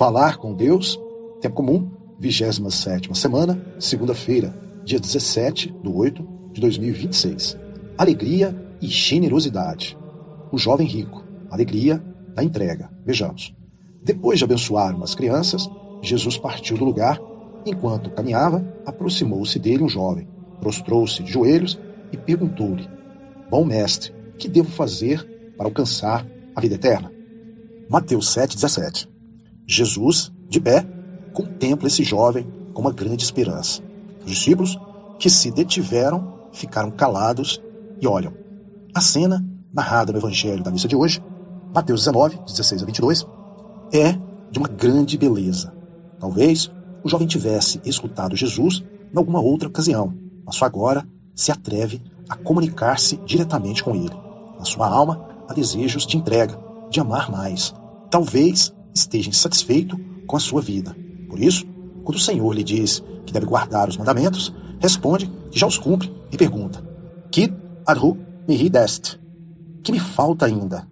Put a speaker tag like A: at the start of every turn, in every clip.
A: Falar com Deus, tempo comum, 27ª semana, segunda-feira, dia 17/8/2026. Alegria e generosidade. O jovem rico, alegria da entrega. Vejamos. Depois de abençoar umas crianças, Jesus partiu do lugar. Enquanto caminhava, aproximou-se dele um jovem, prostrou-se de joelhos e perguntou-lhe: Bom mestre, que devo fazer para alcançar a vida eterna? Mateus 7,17. Jesus, de pé, contempla esse jovem com uma grande esperança. Os discípulos, que se detiveram, ficaram calados e olham. A cena, narrada no Evangelho da missa de hoje, Mateus 19:16-22, é de uma grande beleza. Talvez o jovem tivesse escutado Jesus em alguma outra ocasião, mas só agora se atreve a comunicar-se diretamente com ele. Na sua alma há desejos de entrega, de amar mais. Talvez esteja insatisfeito com a sua vida. Por isso, quando o Senhor lhe diz que deve guardar os mandamentos, responde que já os cumpre e pergunta: Quid adhu mihi dest? Que me falta ainda?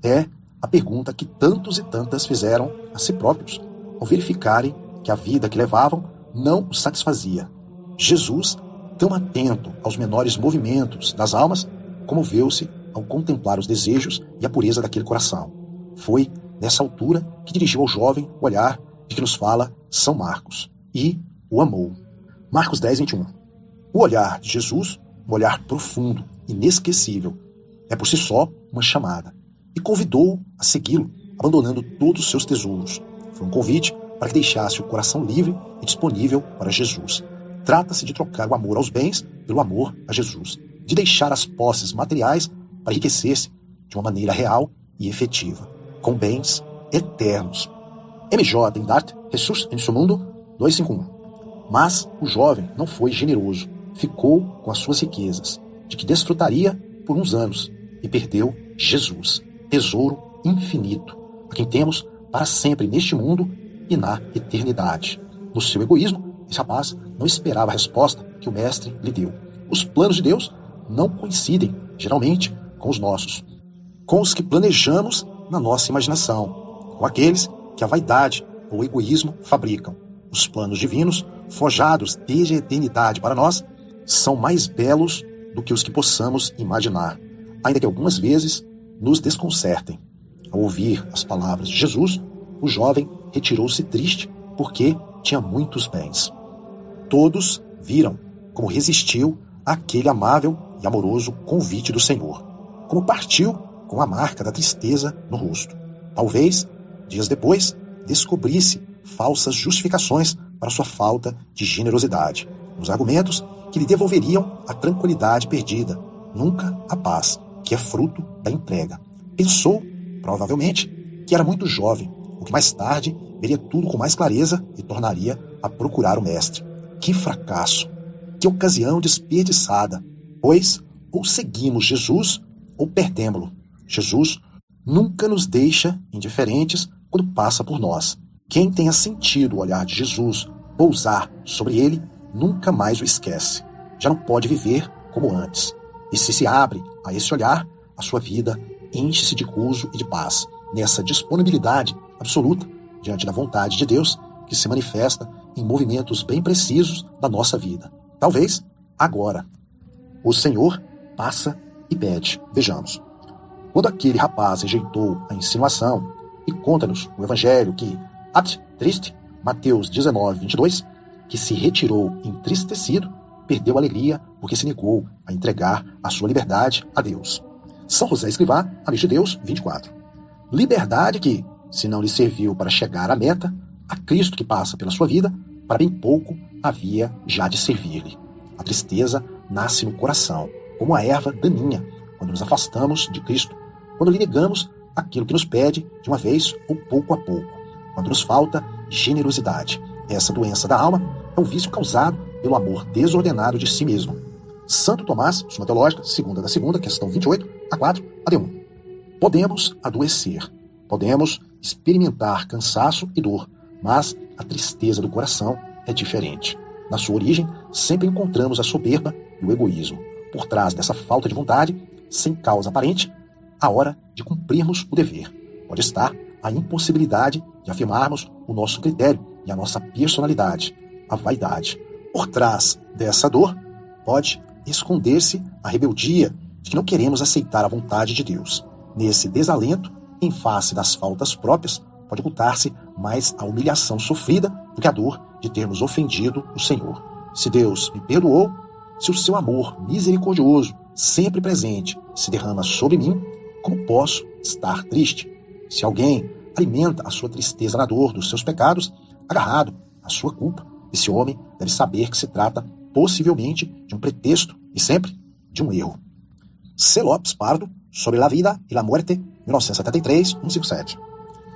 A: É a pergunta que tantos e tantas fizeram a si próprios, ao verificarem que a vida que levavam não os satisfazia. Jesus, tão atento aos menores movimentos das almas, comoveu-se ao contemplar os desejos e a pureza daquele coração. Foi nessa altura que dirigiu ao jovem o olhar de que nos fala São Marcos, e o amou. Marcos 10:21. O olhar de Jesus, um olhar profundo, inesquecível, é por si só uma chamada, e convidou-o a segui-lo, abandonando todos os seus tesouros. Foi um convite para que deixasse o coração livre e disponível para Jesus. Trata-se de trocar o amor aos bens pelo amor a Jesus, de deixar as posses materiais para enriquecer-se de uma maneira real e efetiva, com bens eternos. M.J. em Dart, Jesus em seu mundo, 251. Mas o jovem não foi generoso, ficou com as suas riquezas, de que desfrutaria por uns anos, e perdeu Jesus, tesouro infinito, a quem temos para sempre neste mundo e na eternidade. No seu egoísmo, esse rapaz não esperava a resposta que o mestre lhe deu. Os planos de Deus não coincidem, geralmente, com os nossos, com os que planejamos na nossa imaginação, com aqueles que a vaidade ou o egoísmo fabricam. Os planos divinos, forjados desde a eternidade para nós, são mais belos do que os que possamos imaginar, ainda que algumas vezes nos desconcertem. Ao ouvir as palavras de Jesus, o jovem retirou-se triste porque tinha muitos bens. Todos viram como resistiu àquele amável e amoroso convite do Senhor, como partiu com a marca da tristeza no rosto. Talvez, dias depois, descobrisse falsas justificações para sua falta de generosidade, nos argumentos que lhe devolveriam a tranquilidade perdida, nunca a paz, que é fruto da entrega. Pensou, provavelmente, que era muito jovem, o que mais tarde veria tudo com mais clareza e tornaria a procurar o mestre. Que fracasso! Que ocasião desperdiçada! Pois, ou seguimos Jesus, ou perdemos-lo. Jesus nunca nos deixa indiferentes quando passa por nós. Quem tenha sentido o olhar de Jesus pousar sobre ele, nunca mais o esquece. Já não pode viver como antes. E se abre a esse olhar, a sua vida enche-se de gozo e de paz, nessa disponibilidade absoluta diante da vontade de Deus, que se manifesta em movimentos bem precisos da nossa vida. Talvez agora. O Senhor passa e pede. Vejamos. Quando aquele rapaz rejeitou a insinuação e conta-nos o Evangelho que, triste, Mateus 19:22, que se retirou entristecido, perdeu a alegria porque se negou a entregar a sua liberdade a Deus. São José Escrivá, Amigo de Deus, 24. Liberdade que, se não lhe serviu para chegar à meta, a Cristo que passa pela sua vida, para bem pouco havia já de servir-lhe. A tristeza nasce no coração, como a erva daninha, quando nos afastamos de Cristo, quando lhe negamos aquilo que nos pede de uma vez ou pouco a pouco, quando nos falta generosidade. Essa doença da alma é um vício causado pelo amor desordenado de si mesmo. Santo Tomás, Suma Teológica, segunda da segunda, questão 28-4, AD1. Podemos adoecer, podemos experimentar cansaço e dor, mas a tristeza do coração é diferente. Na sua origem, sempre encontramos a soberba e o egoísmo. Por trás dessa falta de vontade, sem causa aparente, a hora de cumprirmos o dever. Pode estar a impossibilidade de afirmarmos o nosso critério e a nossa personalidade, a vaidade. Por trás dessa dor pode esconder-se a rebeldia de que não queremos aceitar a vontade de Deus. Nesse desalento, em face das faltas próprias, pode ocultar-se mais a humilhação sofrida do que a dor de termos ofendido o Senhor. Se Deus me perdoou, se o seu amor misericordioso, sempre presente, se derrama sobre mim, como posso estar triste? Se alguém alimenta a sua tristeza na dor dos seus pecados, agarrado à sua culpa, esse homem deve saber que se trata possivelmente de um pretexto e sempre de um erro. C. Lopes Pardo, Sobre la vida e la muerte, 1973, 157.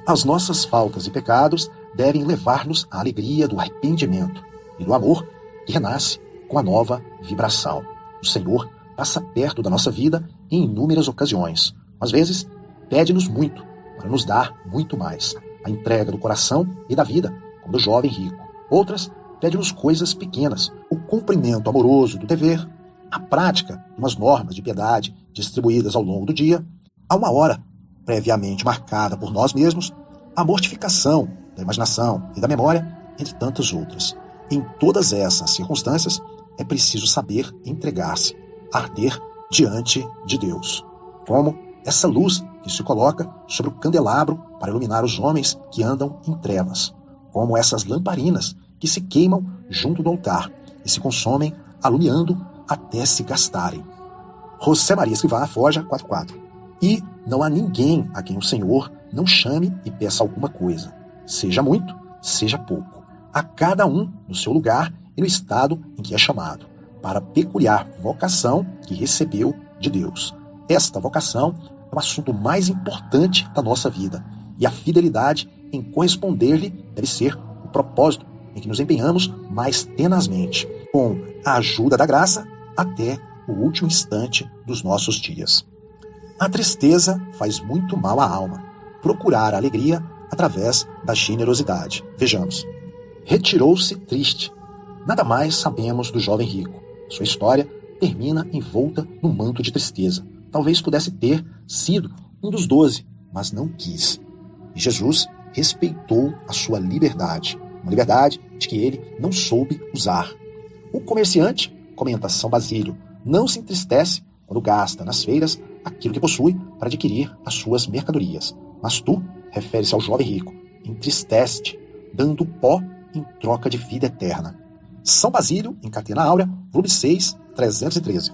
A: As nossas faltas e pecados devem levar-nos à alegria do arrependimento e do amor que renasce com a nova vibração. O Senhor passa perto da nossa vida em inúmeras ocasiões. Às vezes, pede-nos muito para nos dar muito mais. A entrega do coração e da vida, como do jovem rico. Outras, pede-nos coisas pequenas, o cumprimento amoroso do dever, a prática de umas normas de piedade distribuídas ao longo do dia, a uma hora previamente marcada por nós mesmos, a mortificação da imaginação e da memória, entre tantas outras. Em todas essas circunstâncias, é preciso saber entregar-se, arder diante de Deus. Como essa luz que se coloca sobre o candelabro para iluminar os homens que andam em trevas. Como essas lamparinas que se queimam junto do altar e se consomem alumiando até se gastarem. José Maria Escrivá, Forja 44. E não há ninguém a quem o Senhor não chame e peça alguma coisa, seja muito, seja pouco, a cada um no seu lugar e no estado em que é chamado, para a peculiar vocação que recebeu de Deus. Esta vocação é o assunto mais importante da nossa vida, e a fidelidade em corresponder-lhe deve ser o propósito em que nos empenhamos mais tenazmente, com a ajuda da graça até o último instante dos nossos dias. A tristeza faz muito mal à alma. Procurar a alegria através da generosidade. Vejamos. Retirou-se triste. Nada mais sabemos do jovem rico. Sua história termina envolta num manto de tristeza. Talvez pudesse ter sido um dos 12, mas não quis. E Jesus respeitou a sua liberdade, uma liberdade de que ele não soube usar. O comerciante, comenta São Basílio, não se entristece quando gasta nas feiras aquilo que possui para adquirir as suas mercadorias. Mas tu, refere-se ao jovem rico, entristece-te, dando pó em troca de vida eterna. São Basílio, em Catena Áurea, volume 6, 313.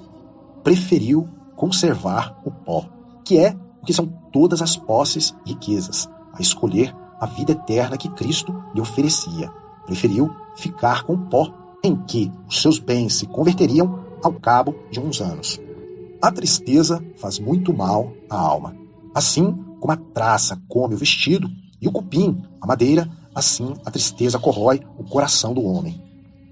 A: Preferiu conservar o pó, que é o que são todas as posses e riquezas, a escolher a vida eterna que Cristo lhe oferecia. Preferiu ficar com o pó, em que os seus bens se converteriam ao cabo de uns anos. A tristeza faz muito mal à alma. Assim como a traça come o vestido e o cupim a madeira, assim a tristeza corrói o coração do homem.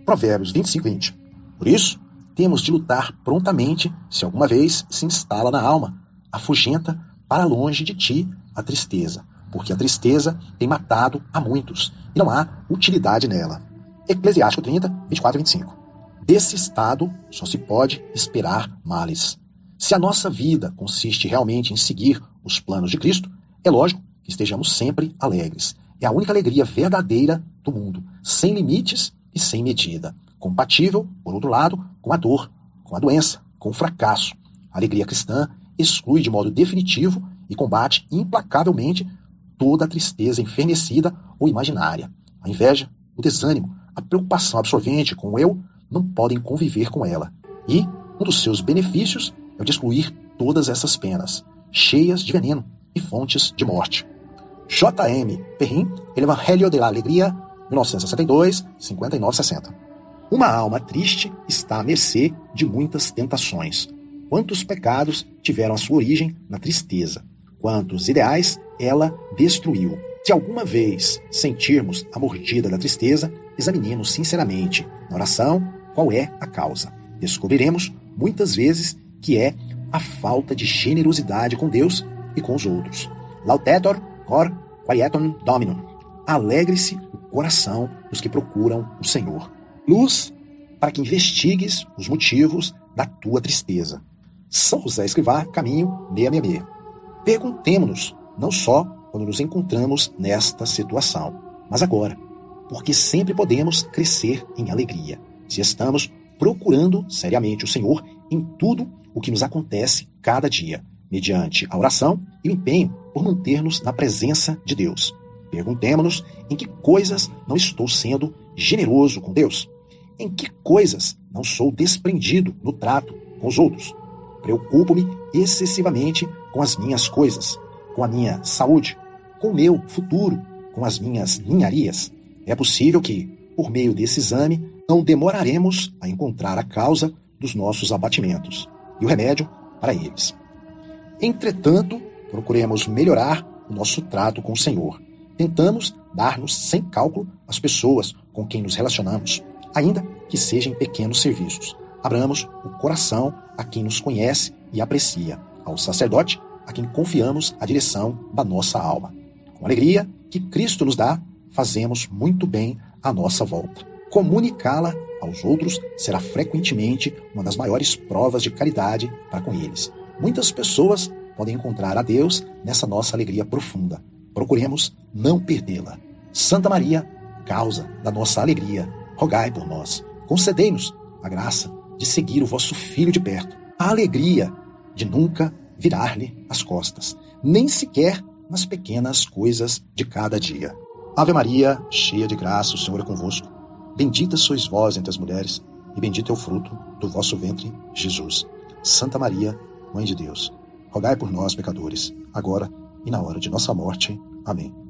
A: Provérbios 25:20. Por isso, temos de lutar prontamente se alguma vez se instala na alma. Afugenta para longe de ti a tristeza, porque a tristeza tem matado a muitos e não há utilidade nela. Eclesiástico 30, 24 e 25. Desse estado só se pode esperar males. Se a nossa vida consiste realmente em seguir os planos de Cristo, é lógico que estejamos sempre alegres. É a única alegria verdadeira do mundo, sem limites e sem medida. Compatível, por outro lado, com a dor, com a doença, com o fracasso. A alegria cristã exclui de modo definitivo e combate implacavelmente toda a tristeza enfermecida ou imaginária. A inveja, o desânimo, a preocupação absorvente com o eu não podem conviver com ela. E um dos seus benefícios é o de excluir todas essas penas, cheias de veneno e fontes de morte. J.M. Perrin, El Evangelho de la Alegria, 1962, 59-60. Uma alma triste está à mercê de muitas tentações. Quantos pecados tiveram a sua origem na tristeza? Quantos ideais ela destruiu? Se alguma vez sentirmos a mordida da tristeza, examinemos sinceramente, na oração, qual é a causa. Descobriremos, muitas vezes, que é a falta de generosidade com Deus e com os outros. Laudetur cor quietum Dominum. Alegre-se o coração dos que procuram o Senhor. Luz para que investigues os motivos da tua tristeza. São José Escrivá, Caminho 666. Perguntemo-nos, não só quando nos encontramos nesta situação. Mas agora, porque sempre podemos crescer em alegria, se estamos procurando seriamente o Senhor em tudo o que nos acontece cada dia, mediante a oração e o empenho por manter-nos na presença de Deus. Perguntemo-nos em que coisas não estou sendo generoso com Deus, em que coisas não sou desprendido no trato com os outros. Preocupo-me excessivamente com as minhas coisas, com a minha saúde, com o meu futuro, com as minhas ninharias. É possível que, por meio desse exame, não demoraremos a encontrar a causa dos nossos abatimentos e o remédio para eles. Entretanto, procuremos melhorar o nosso trato com o Senhor. Tentamos dar-nos sem cálculo às pessoas com quem nos relacionamos, ainda que sejam pequenos serviços. Abramos o coração a quem nos conhece e aprecia, ao sacerdote a quem confiamos a direção da nossa alma. Com a alegria que Cristo nos dá, fazemos muito bem à nossa volta. Comunicá-la aos outros será frequentemente uma das maiores provas de caridade para com eles. Muitas pessoas podem encontrar a Deus nessa nossa alegria profunda. Procuremos não perdê-la. Santa Maria, causa da nossa alegria, rogai por nós. Concedei-nos a graça de seguir o vosso Filho de perto, a alegria de nunca virar-lhe as costas, nem sequer nas pequenas coisas de cada dia. Ave Maria, cheia de graça, o Senhor é convosco. Bendita sois vós entre as mulheres, e bendito é o fruto do vosso ventre, Jesus. Santa Maria, Mãe de Deus, rogai por nós, pecadores, agora e na hora de nossa morte. Amém.